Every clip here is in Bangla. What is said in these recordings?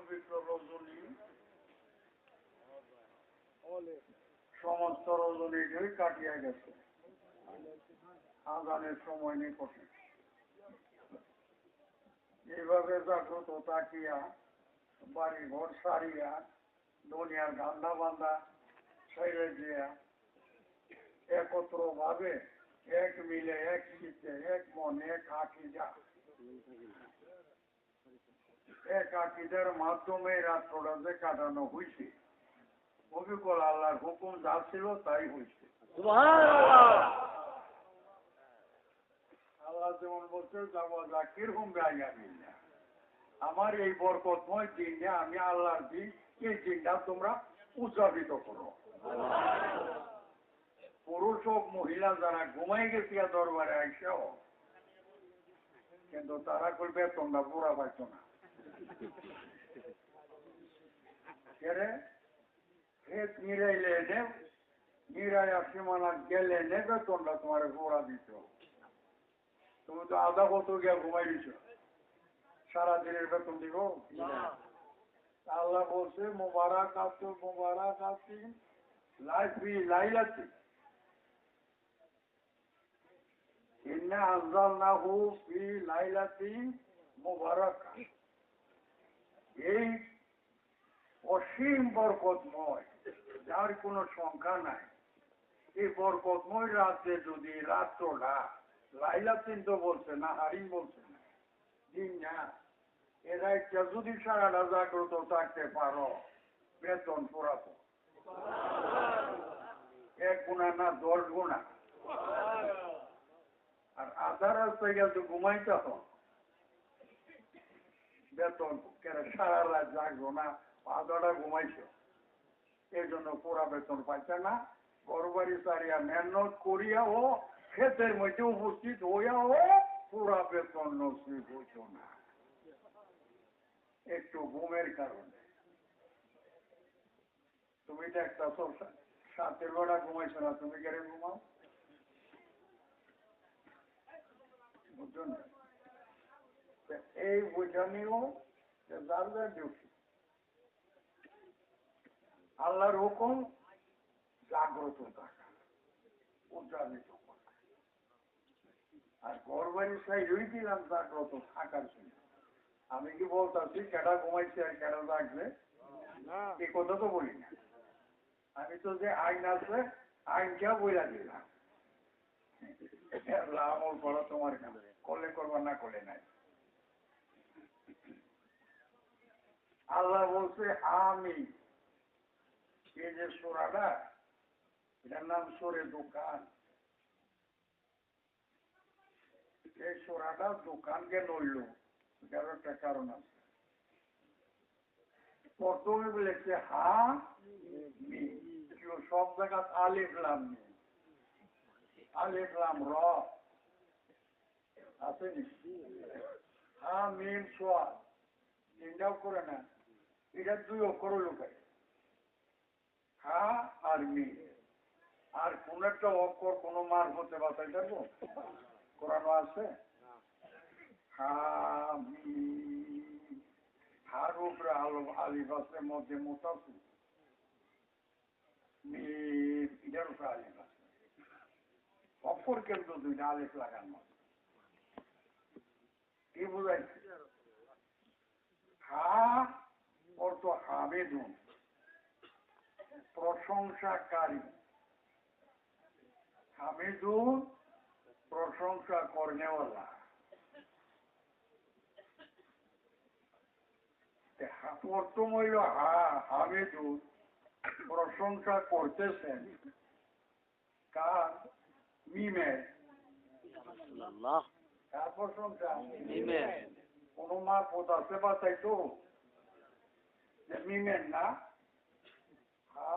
পবিত্র রজনী সমস্ত রজনীটাই কাটিয়া গেছে, আজানের সময় নিকটে। এইভাবে জাগ্রত তাকিয়া বাড়ি ঘর সারিয়া দুনিয়ার ধান্দা বান্ধা ছেড়ে দিয়া একত্র ভাবে এক মিলে এক চিত্তে এক মন এক আকিদা, এক আকিদার মাধ্যমে রাত্রটা যে কাটানো হয়েছে, অবিকল আল্লাহর হুকুম যা ছিল তাই হয়েছে। আল্লাহ যেমন বলছে জাকির হুম গাইয়া, আমার এই বরকতময় দিনে আমি আল্লাহর দিন, এই দিনটা তোমরা উদযাপিত করো। পুরুষ হোক মহিলা যারা ঘুমাই গেছিয়া দরবারে আইসাও, কিন্তু তারা করবে তোমরা পুরা পাইছ না। নিরাইলে এনে নিরাইয়া সীমানা গেলে নেবে তোমরা তোমার পুরা দিত। তুমি তো আধা কত গিয়া ঘুমাই দিছ, সারাদিনের বেতন দিব। আল্লাহ বলছে মোবারক আছো মোবারক আছি লাইফি লাইলাতি ইন্না আনজালনাহু ফি লাইলাতি মুবারাকা। এই অসীম বরকতময়, যার কোনো সংখ্যা নাই, এই বরকতময় রাতে যদি রাত্রটা লাইলাতিন তো বলছে না, হারিম বলছে না, দিন না, এরা একটা যদি সারাটা জাগ্রত থাকতে পারো বেতন পুরাতো 1 গুণা না 10 গুণা। আর আধা রাস্তায় গেছে ঘুমাইতে বেতন সারা রাত জাগবো না, আধাটা ঘুমাইছ, এই জন্য পুরা বেতন পাইছে না। ঘরবাড়ি সারিয়া মেহনত করিয়াও ক্ষেতের মধ্যে উপস্থিত হইয়াও পুরা বেতন নসিব হইত না, একটু ঘুমের কারণে। তুমি তো একটা 7 বেলা ঘুমাইছো না, তুমি কেন ঘুমাও? বুঝছো না? এই বোঝানিও যার যার ডিউটি। আল্লাহর হুকুম জাগ্রত থাকা, উদযাপিত করা। আর ঘর বাড়ি সাই রই দিলাম জাগ্রত থাকার জন্য। আমি কি বলতেছি কেডা ঘুমাইছে আর কেডা জাগবে, এই কথা তো বলি না। আমি তো যে আইন আছে আইনটা বইলা দিলাম, আমল করো তোমার কাছে, করলে করবা না করলে নাই। আল্লাহ বলছে আমি, এই যে সূরাটা, এটার নাম সূরা দোকান। এই সূরাটা দোকানকে নড়ল, এটার একটা কারণ আছে। প্রথমে বলেছে হা মি, সব জায়গা আলিফ লাম মিম, আলিফ লাম র আছে নি, হা মিম সোয়াদ চিন্তাও করে না, এটা 2 অক্ষর লুকায়, হা আর মিম। আর কোন একটা অক্ষর কোন মার হতে বাতাই থাকবো, কোরআন আছে হার উপরে আলিফ আছে, মধ্যে মোতাসি এটার উপরে আলিফ আছে, অক্ষর কিন্তু 2টা আলিফ লাগানো। কি বুঝাইছে? হা অর্থ হামেদুন, প্রশংসাকারী। হামিদুন প্রশংসা করনেওয়ালা। প্রথম হইল হামিদুন প্রশংসা করতেছেন কার? মিমের। কার প্রশংসা? মিমের। কোন মারফত আছে বাতাই তো মিমের না, হা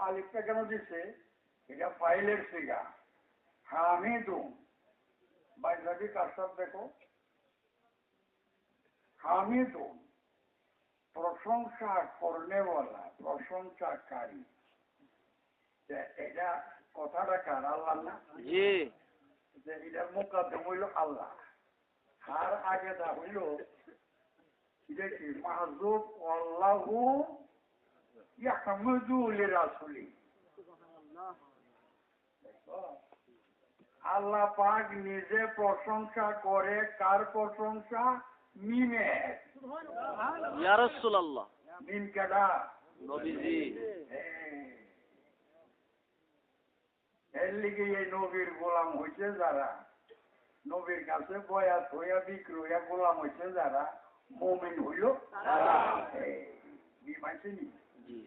আলিফটা কেন দিচ্ছে? এটা ফাইলের সিগা। হামিদুন বাইজাবি কাজটা দেখো, হামিদুন প্রশংসা করনেওয়ালা, প্রশংসাকারী। এটা কথাটা কার? আল্লাহ না? যে এটা মুকাদ্দম হইল আল্লাহ। আর আগে দা হইল এটা কি মাহজুব আল্লাহু ইয়াহমুদু লিরাসুলি। আল্লাহ পাক নিজে প্রশংসা করে, কার প্রশংসা? মিমের। ইয়া রাসূলুল্লাহ। মিম কেডা? নবীজি। এর লিগে এই নবীর গোলাম হইছে যারা, নবীর কাছে বয়াত হইয়া বিক্রি হইয়া গোলাম হইছে যারা, মুমিন হইল তারা। মিম আছে নি? জি।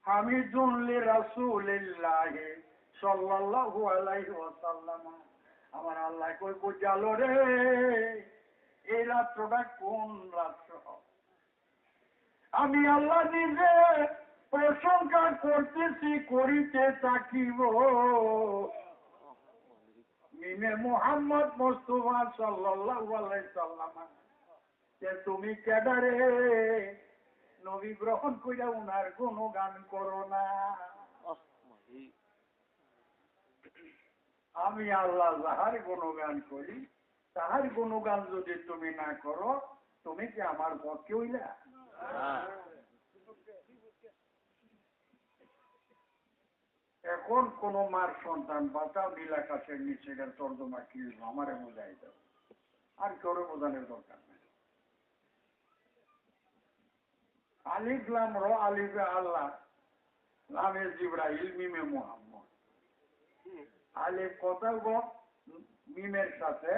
হামিদুন লিরাসূলিল্লাহি সাল্লাল্লাহু আলাইহি ওয়াসাল্লাম। আমার আল্লাহ কই বুঝালো রে এই রাত্রটা কোন রাত্র? আমি আল্লাহ নিজে প্রশংসা করতেছি, করিতে থাকিব মিমে মুহাম্মদ মুস্তাফা সাল্লাল্লাহু আলাইহি সাল্লাম। যে তুমি কেডারে নবী গ্রহণ কইরা উনার গুণগান করো না? আমি আল্লাহ যাহার গুণগান করি তাহার গুণগান যদি তুমি না করো, তুমি কি আমার পক্ষে হইলা? এখন কোন মার সন্তান বাঁচা নীলাকাশের নিচে তর্জমা কি আমারে বোঝাই দাও, আর কেউ বোঝানোর দরকার নেই। আলিফ লাম র, আলিফে আল্লাহ, লামে জিবরাইল, মিমে মুহাম্মদ। আলিফ কথা গো মিমের সাথে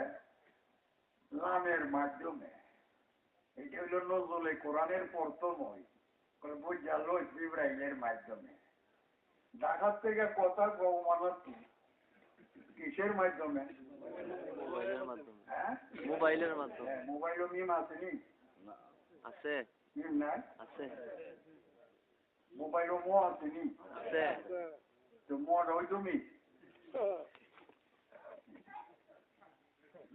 লামের মাধ্যমে। এটা হইল নজরুলে কোরআনের প্রথম বুঝালো জিবরাইলের মাধ্যমে। ঢাকার থেকে কথা গো মানত কিসের মাধ্যমে? মোবাইলের মাধ্যমে। হ্যাঁ, মোবাইলের মাধ্যমে। মোবাইলও মিম আসেনি? আছে। মিম নাই? আছে। মোবাইলও মো আসেনি? আছে। তো মোটা হইতো মি।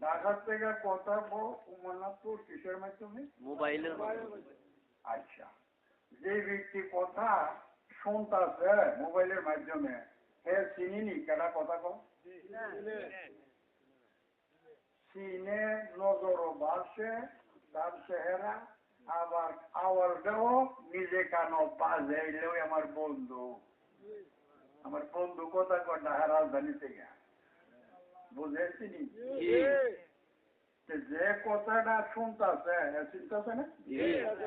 ঢাকার থেকে কথা গো মানত কিসের মাধ্যমে? মোবাইলের মাধ্যমে। আচ্ছা, যে ব্যক্তি কথা শুনতেছে মোবাইলের মাধ্যমে, হে চিনিনি কেডা কথা কো? চিনে, নজর বাসে, তার চেহারা, আবার আওয়াজটাও নিজে কানো বাজে। আমার বন্ধু, আমার বন্ধু কথা কর ঢাকা রাজধানী থেকে, বুঝেছিনি? যে কথাটা শুনতেছে চিন্তাছে না,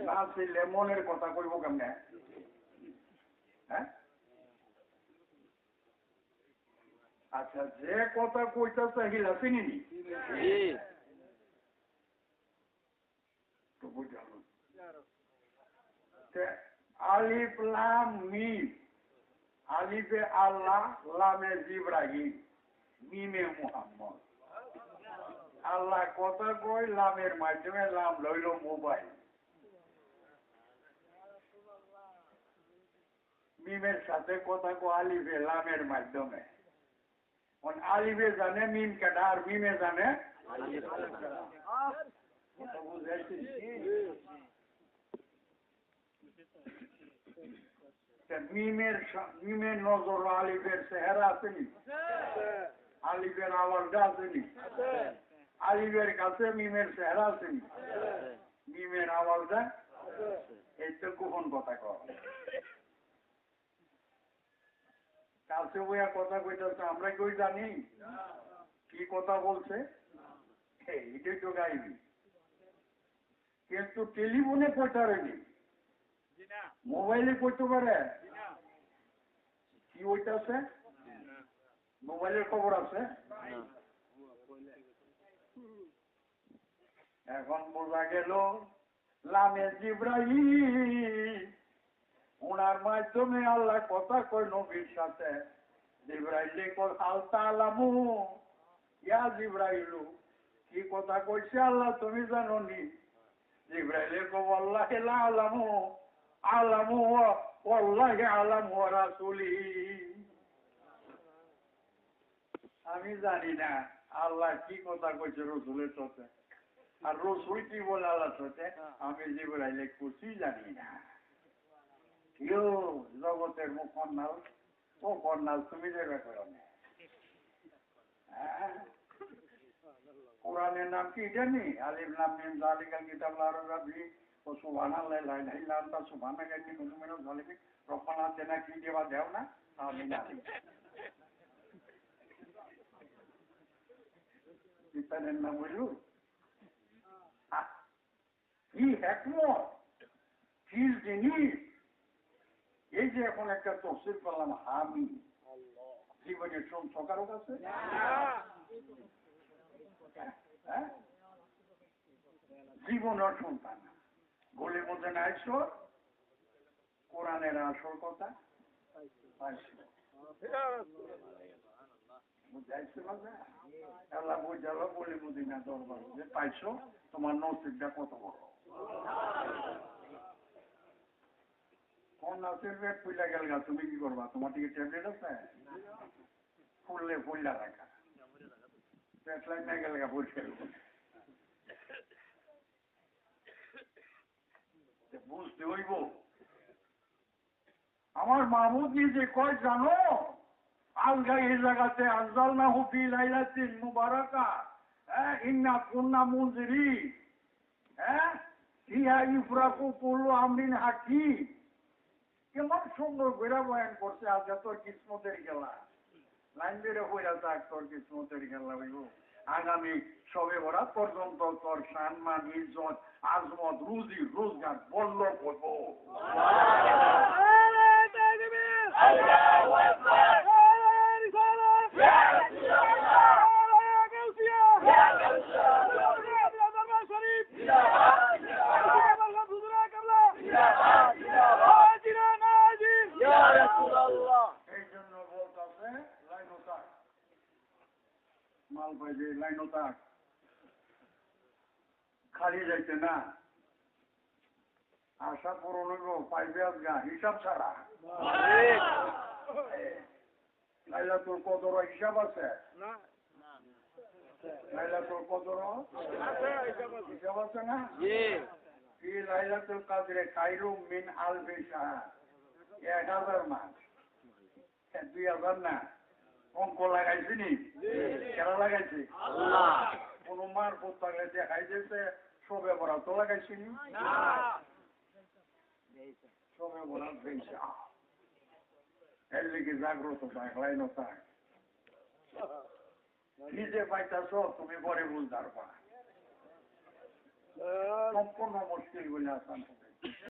না ছিলে মনের কথা কইব কেমনে? হ্যাঁ, আচ্ছা, যে কথা কইতেছে হিলা চিনিনি তো বুঝালো। আলিফ লাম মিম, আলিফে আল্লাহ, লামে জিবরাইল, মিমে মুহাম্মদ। আল্লাহ কথা কই লামের মাধ্যমে, লাম লইল মোবাইল। মিমের সাথে কথা কো আলিফে লামের মাধ্যমে। আলিফে জানে মিম কেডা, আর মিমে জানে মিমের নজর আলিফের চেহারা আসেনি, আলিফের আওয়াজটা আসেনি, আলিফের কাছে মিমের চেহারা আসেনি, মিমের আওয়াজটা। এই তো গোপন কথা কর, কাছে বইয়া কথা কইতেছে, আমরা কেউ জানি কি কথা বলছে? এটাই তো গাইবি, কিন্তু টেলিফোনে কইতে পারেনি, মোবাইলে কইতে পারে কি হইতেছে, মোবাইলের খবর আছে। এখন বোঝা গেল লামে জিবরাইল, ওনার মাধ্যমে আল্লাহ কথা কই নবীর সাথে। জিবরাইল কই হাল তালামু ইয়া জিবরাইলু, কি কথা কইছে আল্লাহ তুমি জানো নি? জিবরাইল কই আল্লাহ লা আলামু, আলামু ওয়াল্লাহি আলামু ওয়া রাসূলি। আমি জানি না আল্লাহ কি কথা কইছে রাসূলের সাথে, আর রাসূল কি বলে আল্লাহর সাথে, আমি জিবরাইল কিছুই জানি না। ইউ জগতের মুখ কন্যাল, ও কন্যাল তুমি যে ব্যাপার হ্যাঁ, কোরআনের নাম কি জানি? আলিফ লাম মিম যালিকাল কিতাব লা রাইবা ফিহি ও সুবহানাল্লাহি লা ইলাহা ইল্লা আনতা সুবহানাকা ইন্নী কুনতু মিনাজ জালিমিন। রব্বানা আতিনা কি দেবা দেও না আমিন আমিন। পিতানের নাম হইল কি হিকমত, কি জিনিস। এই যে এখন একটা তফসির করলাম আমি, জীবনের শুনছ কারো কাছে? জীবনের সন্তান গলির মধ্যে নাইছ, কোরআনের আসল কথা পাইছো, বুঝাইছিল না? আল্লাহ বুঝালো বলি মদিনা দরবার যে পাইছো, তোমার নসিবটা কত বড়। কোন নাচের পেট ফুলা গেল গা, তুমি কি করবা? তোমার দিকে ট্যাবলেট আছে? ফুললে ফুললা রাখা, পেট লাইন না গেল গা পরিষ্কার বুঝতে হইব। আমার মাহমুদ নিজে কয় জানো, আলগা এই জায়গাতে আজদাল না হুফি লাইলাতিন মুবারাকা, ইন্না কুন্না মুনজিরি, ফিহা ইউফরাকু কুল্লু আমরিন হাকিম। কেমন সুন্দর ঘুরা বয়ান করছে। আজকে তোর কিসমতের খেলা, লাইন বেড়ে হইয়া থাক, তোর কিসমতের খেলা হইব। আগামী সবে বরাত পর্যন্ত তোর সম্মান ইজ্জত আজমত রুজি রোজগার বলল করব। এই জন্য বলতেছে লাইন থাক, মাল পাইবে লাইন থাক, খালি যাইতে না। আশা পূরণ হইব, পাইবে আজগা হিসাব ছাড়া। লাইলাতুল কদর হিসাব আছে? লাইলাতুল কদর হিসাব আছে না? ফি লাইলাতুল কদরে খায়রুম মিন আলফি শাহর, 1000 মাস, 2000 না। অঙ্ক লাগাইছি নি? কেন লাগাইছি? কোন মার পুত থাকলে দেখাই দিয়েছে সবে বরাত তো লাগাইছি নি? সবে বরাত দিয়েছে। এর লিগে জাগ্রত থাক, লাইন থাক। নিজে পাইতাছ, তুমি পরে বুঝতে পারবা। সম্পূর্ণ মুশকিল গুলি আসান হবে।